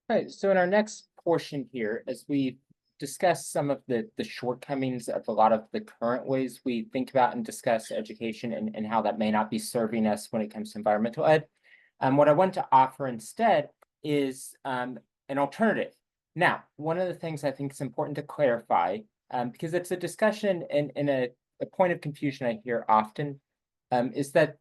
Right. So in our next portion here, as we discuss some of the shortcomings of a lot of the current ways we think about and discuss education and how that may not be serving us when it comes to environmental ed, what I want to offer instead is an alternative. Now, one of the things I think is important to clarify, because it's a discussion and a point of confusion I hear often, is that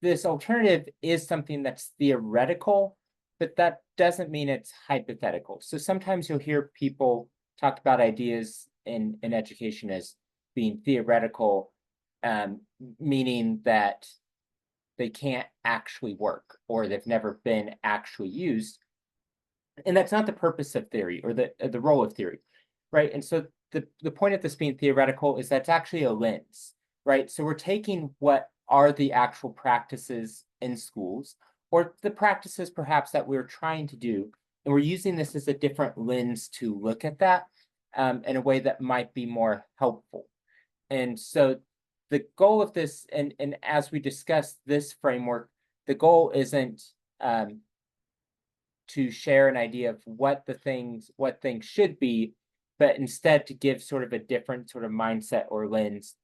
this alternative is something that's theoretical, but that doesn't mean it's hypothetical. So sometimes you'll hear people talk about ideas in education as being theoretical, meaning that they can't actually work or they've never been actually used. And that's not the purpose of theory or the role of theory, right? And so the point of this being theoretical is that's actually a lens, right? So we're taking what are the actual practices in schools or the practices perhaps that we're trying to do, and we're using this as a different lens to look at that in a way that might be more helpful. And so the goal of this, and as we discuss this framework, the goal isn't um, to share an idea of what things should be, but instead to give sort of a different sort of mindset or lens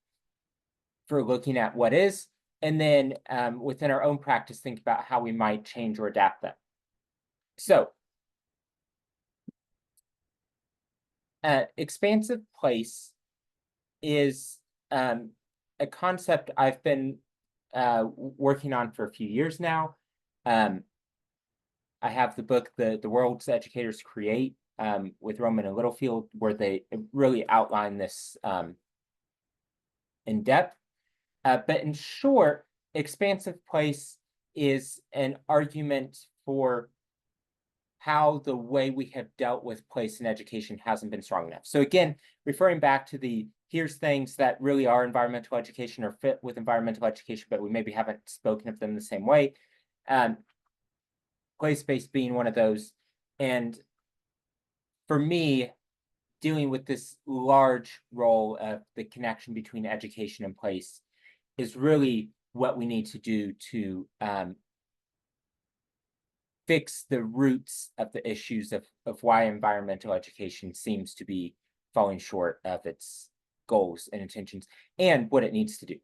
for looking at what is, and then within our own practice, think about how we might change or adapt them. So, expansive place is a concept I've been working on for a few years now. Um, I have the book The World's Educators Create with Roman and Littlefield, where they really outline this in depth. But in short, expansive place is an argument for how the way we have dealt with place in education hasn't been strong enough. So again, referring back to the here's things that really are environmental education or fit with environmental education, but we maybe haven't spoken of them the same way. Place-based being one of those. And for me, dealing with this large role of the connection between education and place is really what we need to do to fix the roots of the issues of why environmental education seems to be falling short of its goals and intentions and what it needs to do.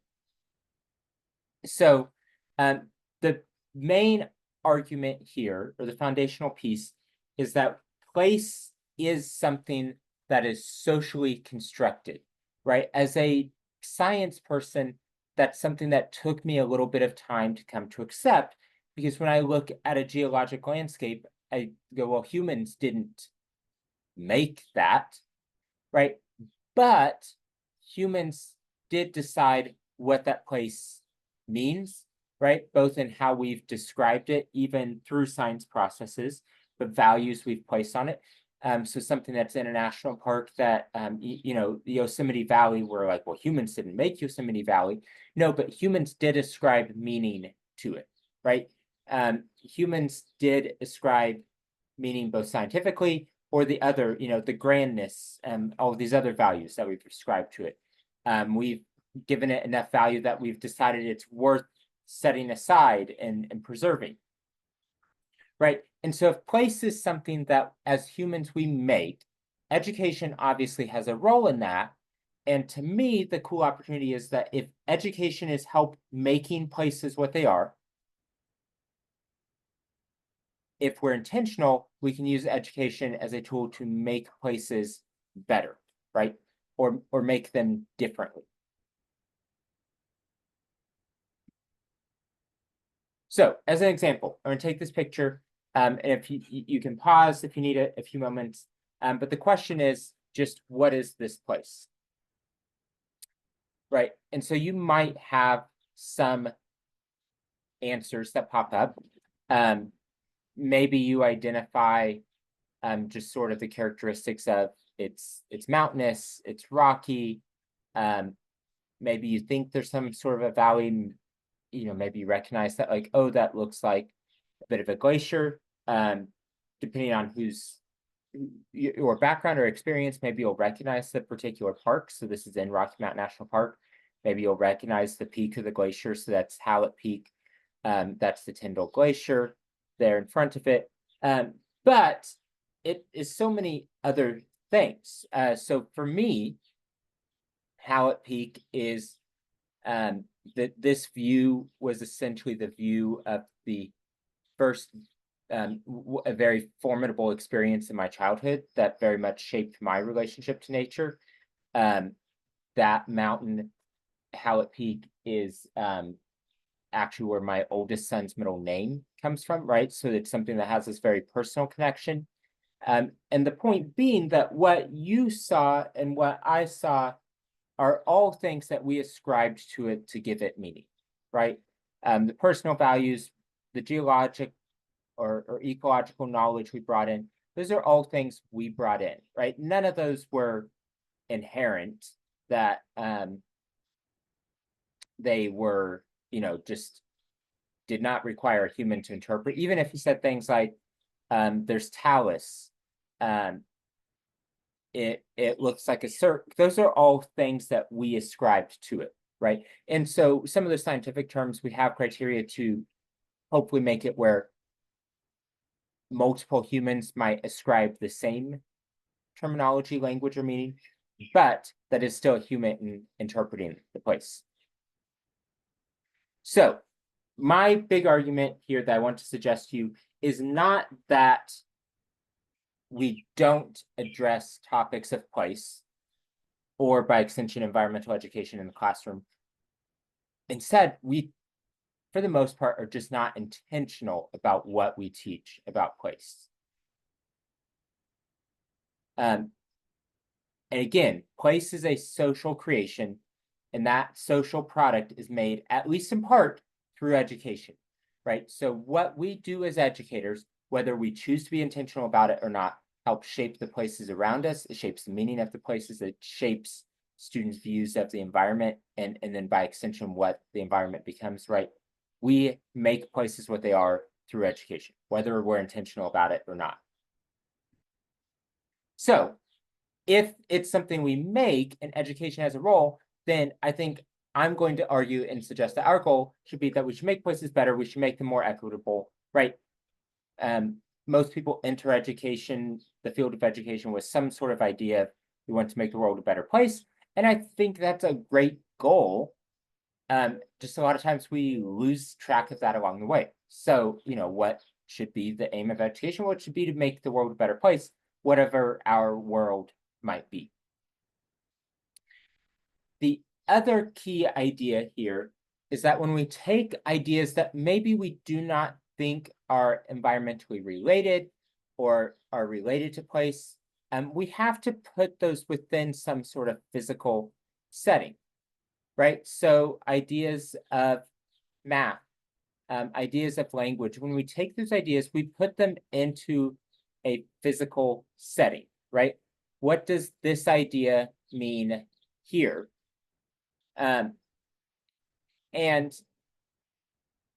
So the main argument here, or the foundational piece, is that place is something that is socially constructed, right? As a science person, that's something that took me a little bit of time to come to accept, because when I look at a geologic landscape, I go, well, humans didn't make that, right? But humans did decide what that place means, right? Both in how we've described it, even through science processes, but values we've placed on it. So something that's in a national park that, the Yosemite Valley, we're like, well, humans didn't make Yosemite Valley. No, but humans did ascribe meaning to it, right? Humans did ascribe meaning both scientifically or the other, the grandness and all of these other values that we've ascribed to it. We've given it enough value that we've decided it's worth setting aside and preserving. Right. And so if place is something that as humans we make, education obviously has a role in that. And to me, the cool opportunity is that if education is help making places what they are, if we're intentional, we can use education as a tool to make places better, right? Or make them differently. So as an example, I'm going to take this picture, and if you can pause if you need a few moments. But the question is just, what is this place? Right. And so you might have some answers that pop up. Maybe you identify just sort of the characteristics of it's mountainous, it's rocky. Maybe you think there's some sort of a valley, maybe you recognize that, like, oh, that looks like a bit of a glacier. Depending on your background or experience, maybe you'll recognize the particular park. So this is in Rocky Mountain National Park. Maybe you'll recognize the peak of the glacier. So that's Hallett Peak. That's the Tyndall Glacier there in front of it. but it is so many other things. So for me, how at Peak is that this view was essentially the view of the first a very formidable experience in my childhood that very much shaped my relationship to nature. That mountain, Howlett Peak, is actually where my oldest son's middle name comes from, right? So it's something that has this very personal connection. And the point being that what you saw and what I saw are all things that we ascribed to it to give it meaning, right? The personal values, the geologic or ecological knowledge we brought in, those are all things we brought in, right? None of those were inherent, that they were, just did not require a human to interpret. Even if you said things like, there's talus, it looks like a circle. Those are all things that we ascribed to it, right? And so some of the scientific terms, we have criteria to hopefully make it where multiple humans might ascribe the same terminology, language, or meaning, but that is still a human in interpreting the place. So my big argument here that I want to suggest to you is not that we don't address topics of place, or by extension, environmental education in the classroom. Instead, we, for the most part, are just not intentional about what we teach about place. And again, place is a social creation, and that social product is made, at least in part, through education, right? So what we do as educators, whether we choose to be intentional about it or not, helps shape the places around us. It shapes the meaning of the places. It shapes students' views of the environment, and then by extension, what the environment becomes, right? We make places what they are through education, whether we're intentional about it or not. So if it's something we make and education has a role, then I think I'm going to argue and suggest that our goal should be that we should make places better. We should make them more equitable, right? Most people enter education, the field of education, with some sort of idea of we want to make the world a better place. And I think that's a great goal. Just a lot of times we lose track of that along the way. So, what should be the aim of education? What should be to make the world a better place, whatever our world might be. The other key idea here is that when we take ideas that maybe we do not think are environmentally related or are related to place, we have to put those within some sort of physical setting, right? So ideas of math, ideas of language, when we take those ideas, we put them into a physical setting, right? What does this idea mean here? And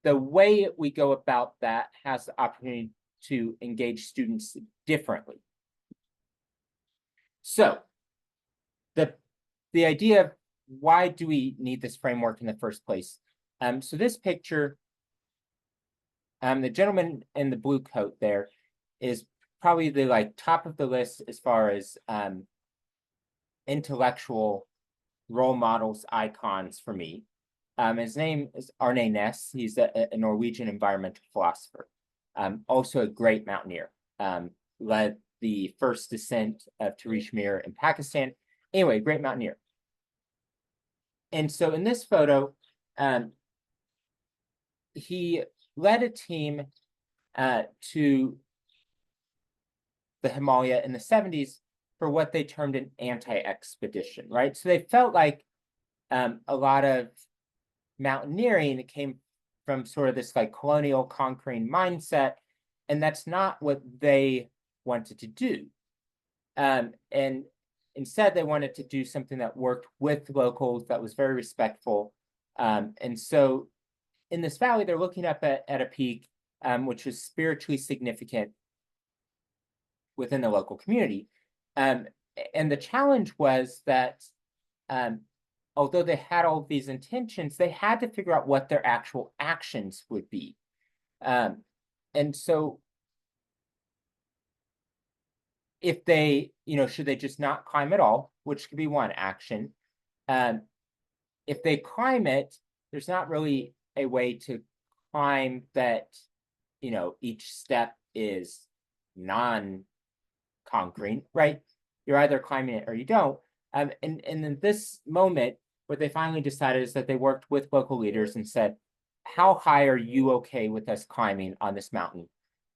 the way we go about that has the opportunity to engage students differently. So the idea of why do we need this framework in the first place? So this picture, the gentleman in the blue coat there is probably the top of the list as far as intellectual role models, icons for me. His name is Arne Næss. He's a Norwegian environmental philosopher, also a great mountaineer. Led the first descent of Tarish Mir in Pakistan. Anyway, great mountaineer. And so in this photo, he led a team to the Himalaya in the 70s for what they termed an anti-expedition, right? So they felt like a lot of mountaineering came from sort of this colonial conquering mindset, and that's not what they wanted to do. And instead, they wanted to do something that worked with locals, that was very respectful. And so in this valley, they're looking up at a peak, which was spiritually significant within the local community. And the challenge was that although they had all of these intentions, they had to figure out what their actual actions would be. And so if they, should they just not climb at all, which could be one action. Um, if they climb it, there's not really a way to climb that, each step is non-concrete, right? You're either climbing it or you don't. And in this moment, what they finally decided is that they worked with local leaders and said, how high are you okay with us climbing on this mountain?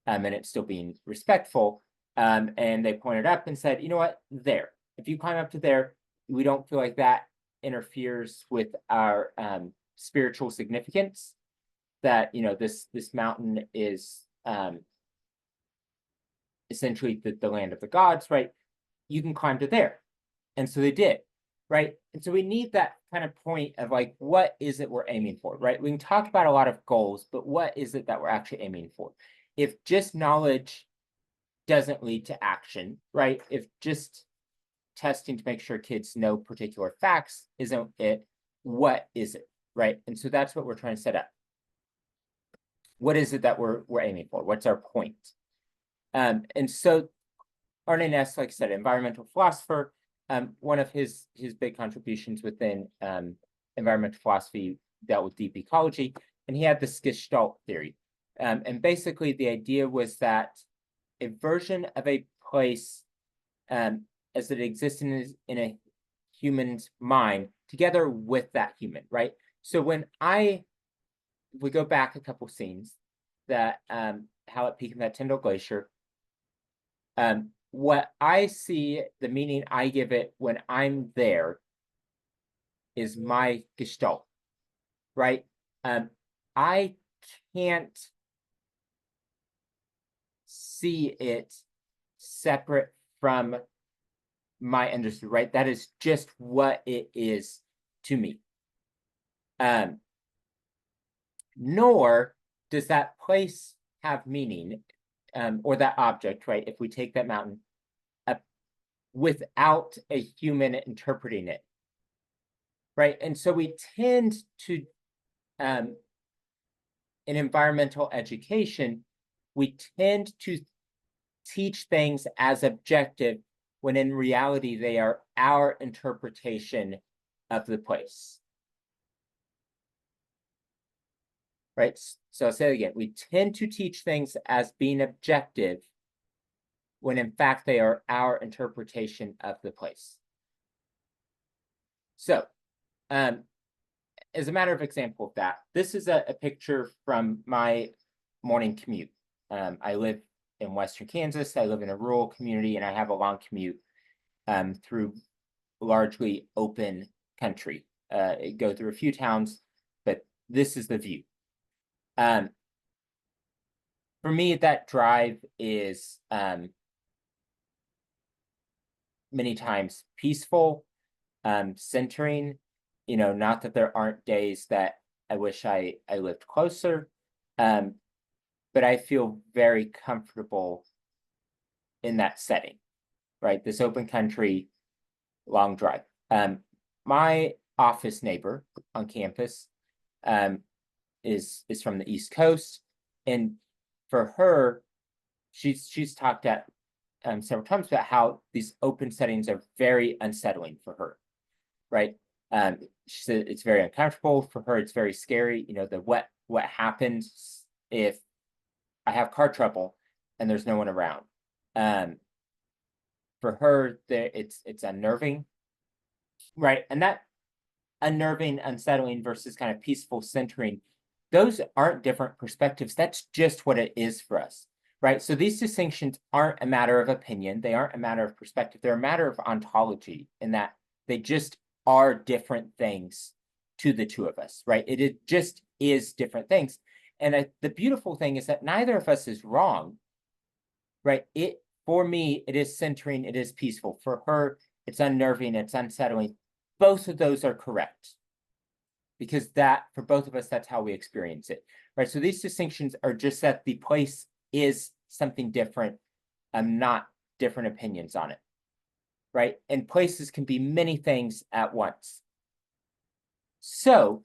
And it's still being respectful. And they pointed up and said, you know what, there. If you climb up to there, we don't feel like that interferes with our spiritual significance. That this mountain is essentially the land of the gods, right? You can climb to there. And so they did, right? And so we need that kind of point of like, what is it we're aiming for, right? We can talk about a lot of goals, but what is it that we're actually aiming for? If just knowledge doesn't lead to action, right? If just testing to make sure kids know particular facts isn't it, what is it, right? And so that's what we're trying to set up. What is it that we're aiming for? What's our point? And so Arne Ness, like I said, environmental philosopher, one of his big contributions within environmental philosophy dealt with deep ecology, and he had this Gestalt theory. And basically the idea was that a version of a place as it exists in a human's mind together with that human, right? So when we go back a couple scenes, that Hallett Peak and that Tyndall Glacier, what I see, the meaning I give it when I'm there is my Gestalt, right? I can't see it separate from my understanding, right? That is just what it is to me. Nor does that place have meaning, or that object, right? If we take that mountain, without a human interpreting it, right? And so we tend to, in environmental education, we tend to teach things as objective when in reality they are our interpretation of the place. Right? So I'll say it again. We tend to teach things as being objective when in fact they are our interpretation of the place. So, as a matter of example of that, this is a picture from my morning commute. I live in Western Kansas. I live in a rural community, and I have a long commute through largely open country. Go through a few towns, but this is the view. For me, that drive is many times peaceful, centering. Not that there aren't days that I wish I lived closer, but I feel very comfortable in that setting, right? This open country, long drive. My office neighbor on campus is from the East Coast, and for her, she's talked at several times about how these open settings are very unsettling for her, right? She said it's very uncomfortable for her. It's very scary. What happens if I have car trouble and there's no one around? For her, it's unnerving, right? And that unnerving, unsettling versus kind of peaceful centering, those aren't different perspectives. That's just what it is for us, right? So these distinctions aren't a matter of opinion. They aren't a matter of perspective. They're a matter of ontology, in that they just are different things to the two of us, right? It just is different things. And the beautiful thing is that neither of us is wrong, right? For me, it is centering, it is peaceful. For her, it's unnerving, it's unsettling. Both of those are correct, because that, for both of us, that's how we experience it, right? So these distinctions are just that the place is something different, not different opinions on it, right? And places can be many things at once. So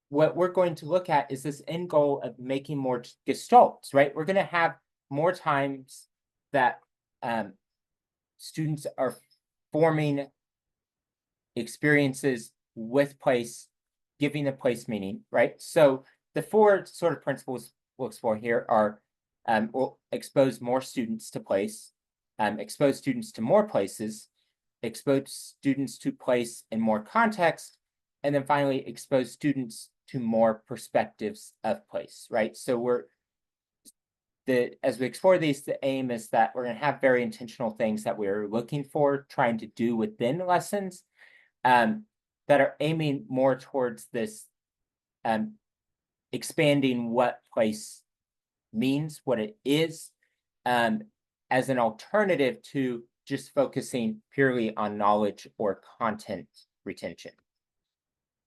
what we're going to look at is this end goal of making more gestalts, right? We're going to have more times that students are forming experiences with place, giving the place meaning, right? So the four sort of principles we'll explore here are we'll expose more students to place, expose students to more places, expose students to place in more context, and then finally expose students to more perspectives of place, right? So as we explore these, the aim is that we're going to have very intentional things that we're looking for, trying to do within lessons, that are aiming more towards this expanding what place means, what it is, as an alternative to just focusing purely on knowledge or content retention.